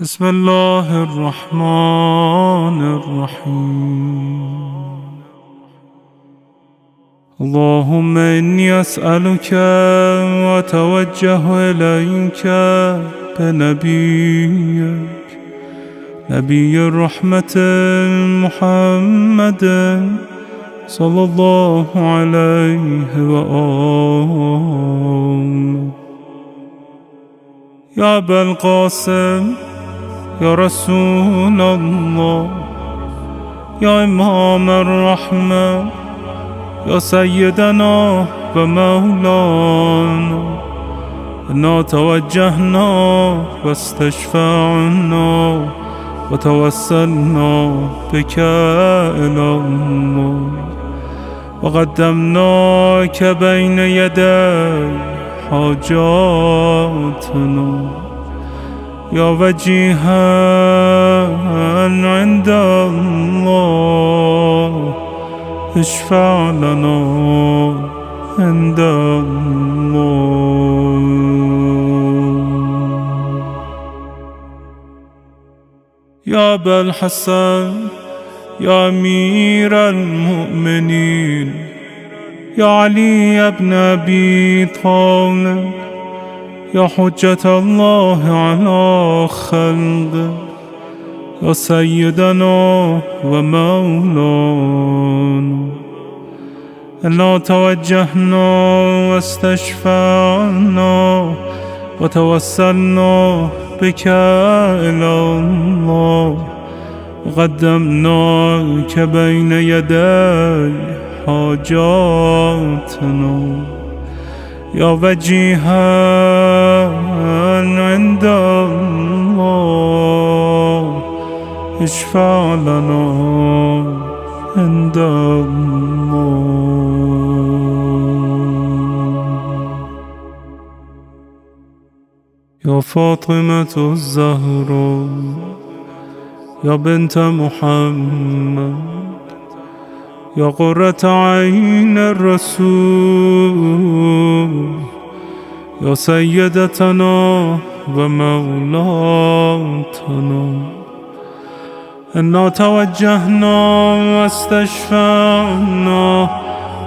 بسم الله الرحمن الرحيم. اللهم إني أسألك وأتوجه إليك بنبيك نبي الرحمة محمد صلى الله عليه وآله. يا أبا القاسم، يا رسول الله، يا إمام الرحمة، يا سيدنا ومولانا، إنا توجهنا واستشفعنا وتوسلنا بك إلى الله، وقدمناك بين يدي حاجاتنا يا وجيها عند الله، اشفع لنا عند الله. يا أبا الحسن، يا أمير المؤمنين، يا علي بن أبي طالب، يا حجة الله على خلقه، يا سيدنا ومولانا، إنا توجهنا واستشفعنا وتوسلنا بك إلى الله، وقدمناك بين يدي حاجاتنا يا وجيها عند الله، اشفع لنا عند الله. يا فاطمة الزهراء، يا بنت محمد، يا قرة عين الرسول، يا سيدتنا ومولاتنا، إنا توجهنا واستشفعنا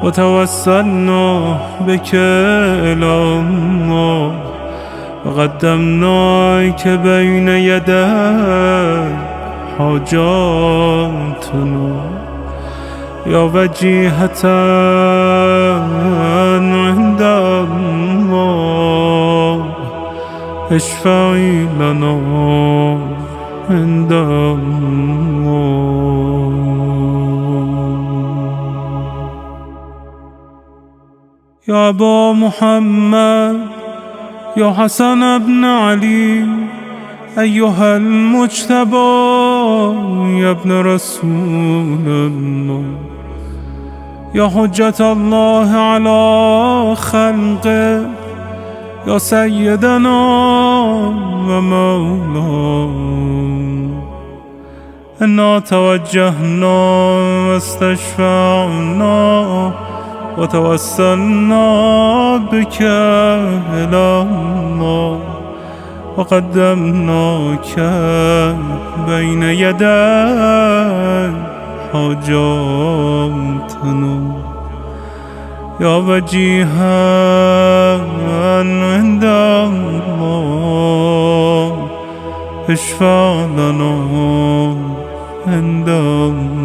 وتوسلنا بك إلى الله، وقدمناك بين يدي حاجاتنا يا وجيهة عند الله، اشفعي لنا عند الله. يا أبا محمد، يا حسن بن علي، أيها المجتبى يا ابن رسول الله، يا حجة الله على خلقه، يا سيدنا ومولانا، إنا توجهنا واستشفعنا وتوسلنا بك إلى الله، وقدمناك بين يدي حاجاتنا يا وجيها عند الله، اشفع لنا عند الله.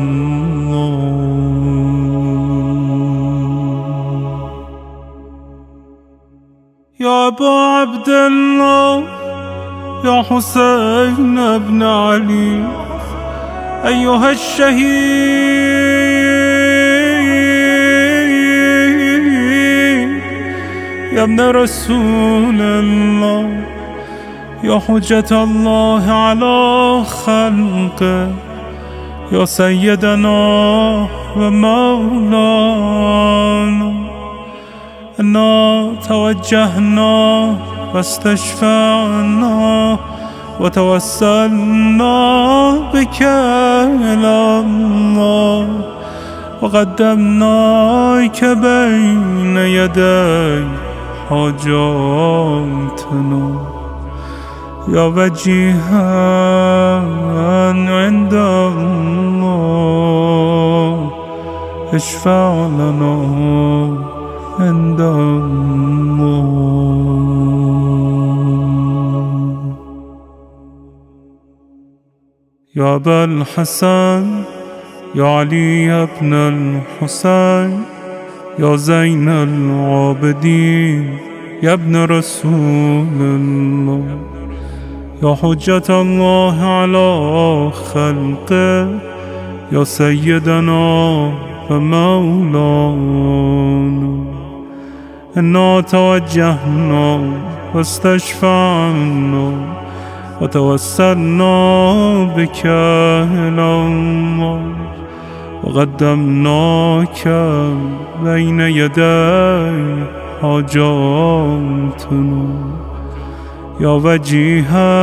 يا أبا عبد الله، يا حسين بن علي، أيها الشهيد يا ابن رسول الله، يا حجة الله على خلقه، يا سيدنا ومولانا، إنا توجهنا واستشفعنا وتوسلنا بك إلى الله، وقدمناك بين يدي حاجاتنا يا وجيها عند الله اشفع لنا عند الله. يا أبا الحسن يا علي بن الحسين يا زين العابدين يا ابن رسول الله، يا حجة الله على خلقه يا سيدنا ومولانا. إنا توجهنا واستشفعنا وتوسلنا بك إلى الله وقدمناك بين يدي حاجاتنا. يا وجيها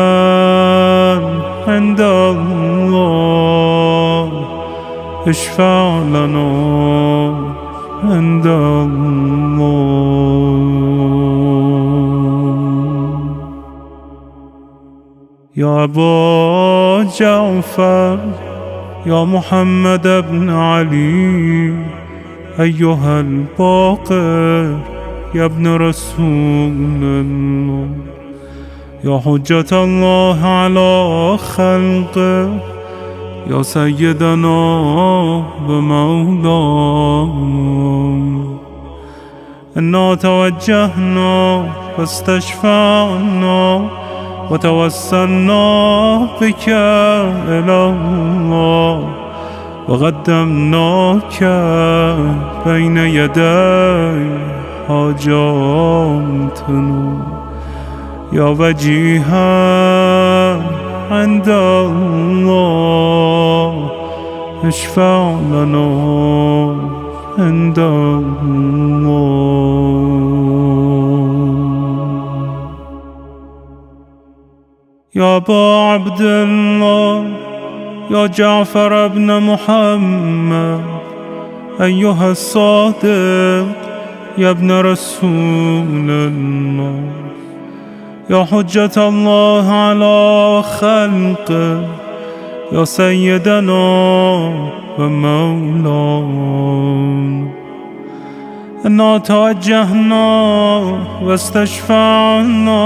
عند الله اشفع لنا عند الله. يا أبا جعفر يا محمد بن علي أيها الباقر يا ابن رسول الله، يا حجة الله على خلقه يا سيدنا ومولانا. إنا توجهنا واستشفعنا وتوسلنا بك إلى الله وقدمناك بين يدي حاجاتنا. يا وجيها عند الله اشفع لنا عند الله. يا أبا عبد الله يا جعفر بن محمد أيها الصادق يا ابن رسول الله، يا حجة الله على خلقه يا سيدنا ومولانا. إنا توجهنا واستشفعنا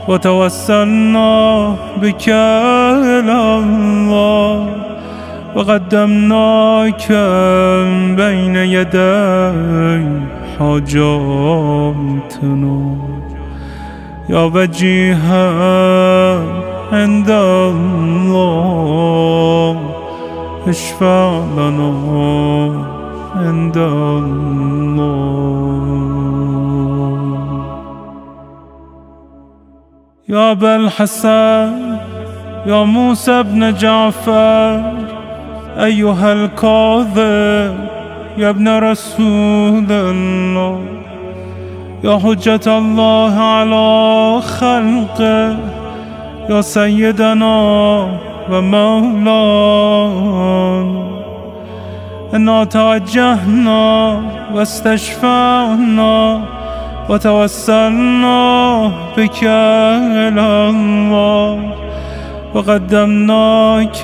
وتوسلنا بك إلى الله وقدمناك بين يدي حاجاتنا. يا وجيها عند الله اشفع لنا عند الله. يا أبا الحسن يا موسى بن جعفر أيها الكاظم يا ابن رسول الله، يا حجة الله على خلقه يا سيدنا ومولانا. إنا توجهنا واستشفعنا وتوسلنا بك إلى الله وقدمناك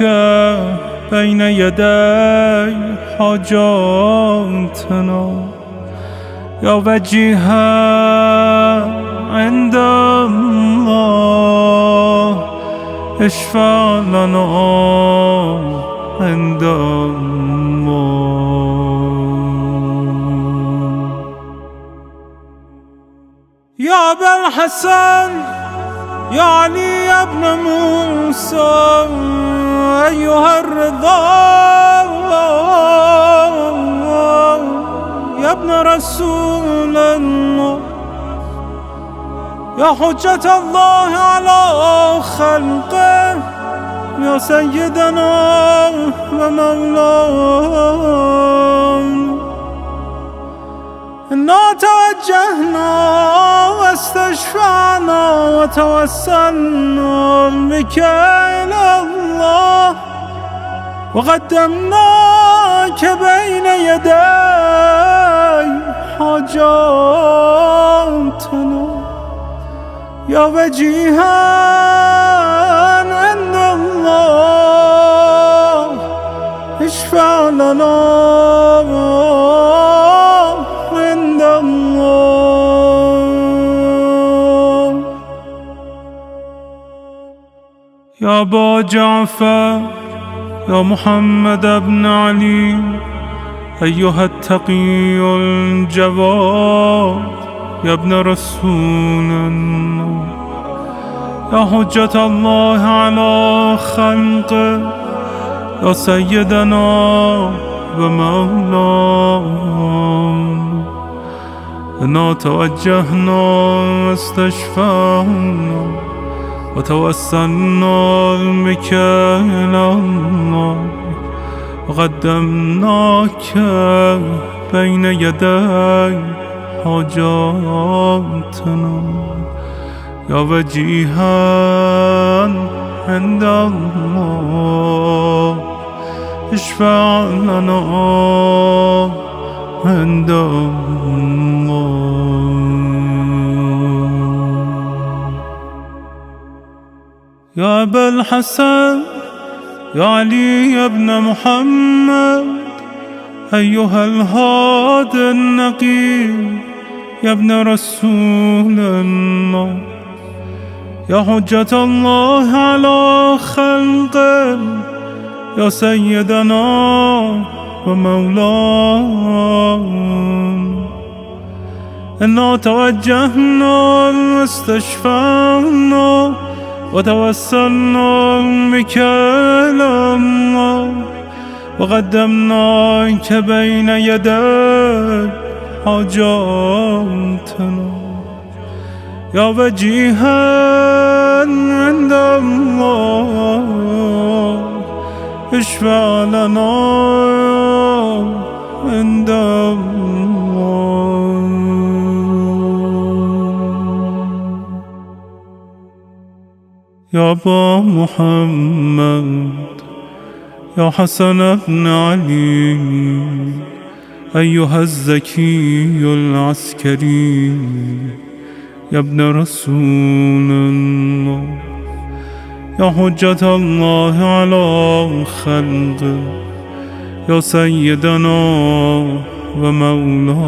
بين يدي حاجاتنا. يا وجيها عند الله اشفع لنا عند الله. يا أبا الحسن يا علي بن موسى أيها الرضا يا ابن رسول الله، يا حجة الله على خلقه يا سيدنا ومولانا. إنا توجهنا واستشفعنا وتوسلنا بك إلى الله وقدمناك بين يدي حاجاتنا. يا وجيها عند الله اشفع لنا عند الله. يا أبا جعفر يا محمد بن علي أيها التقي الجواد يا ابن رسول الله، يا حجة الله على خلقه، يا سيدنا ومولانا، إنا توجهنا واستشفعنا وتوسلنا بك إلى الله وقدمناك بين يدي حاجاتنا. يا وجيها عند الله اشفع لنا عند الله. يا أبا الحسن يا علي بن محمد أيها الهادي النقي يا ابن رسول الله، يا حجة الله على خلقه، يا سيدنا ومولانا، إنا توجهنا واستشفعنا وتوسلنا بك إلى الله وقدمناك بين يدي حاجاتنا. يا وجيها عند الله اشفع لنا عند الله. يا أبا محمد يا حسن بن علي أيها الزكي العسكري يا ابن رسول الله، يا حجة الله على خلقه، يا سيدنا ومولانا،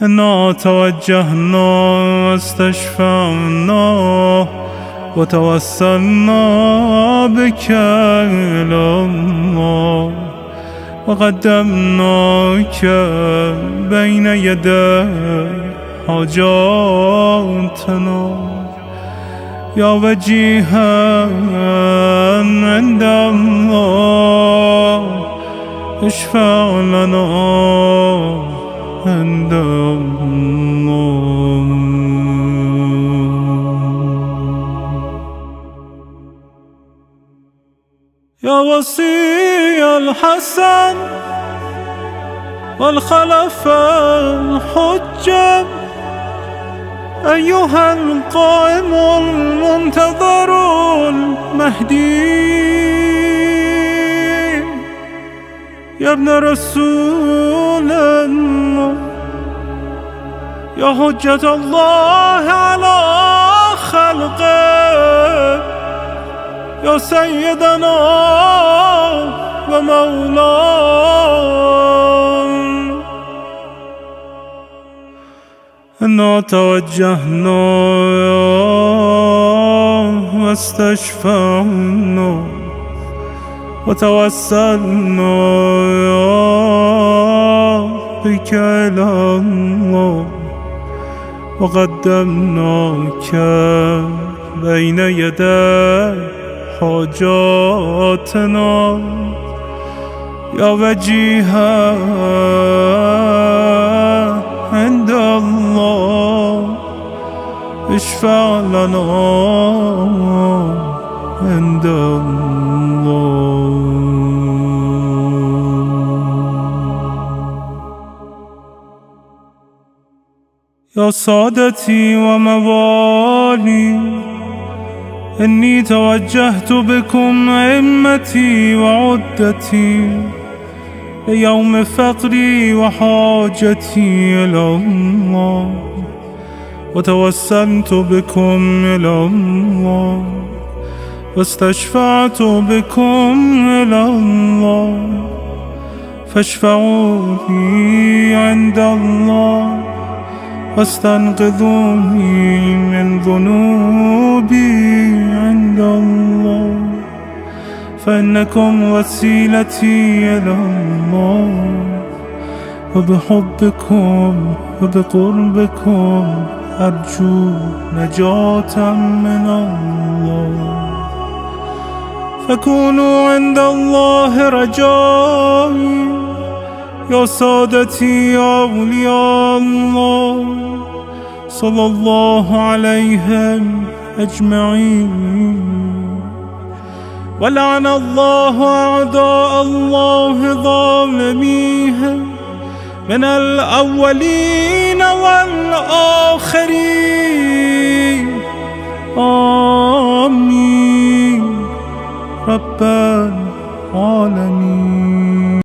إنا توجهنا واستشفعنا وتوسلنا بك إلى الله وقدمناك بين يدي حاجاتنا. يا وجيها عند الله اشفع لنا عند الله. يا وصي الحسن والخلف الحجة أيها القائم المنتظر المهدي يا ابن رسول الله، يا حجة الله على خلقه، يا سيدنا ومولانا، إنا توجهنا واستشفعنا وتوسلنا بك إلى الله وقدمناك بين يدي حاجاتنا. يا وجيها عند الله اشفع لنا عند الله. يا سادتي وموالي إني توجهت بكم أئمتي وعدتي ليوم فقري وحاجتي إلى الله وتوسلت بكم إلى الله واستشفعت بكم إلى الله فاشفعوا لي عند الله واستنقذوني من ذنوبي عند الله فإنكم وسيلتي إلى الله وبحبكم وبقربكم أرجو نجاة من الله فكونوا عند الله رجائي يا سادتي يا أولياء الله صلى الله عليهم أجمعين ولعن الله أعداء الله ظالميهم من الأولين والآخرين آمين رب العالمين.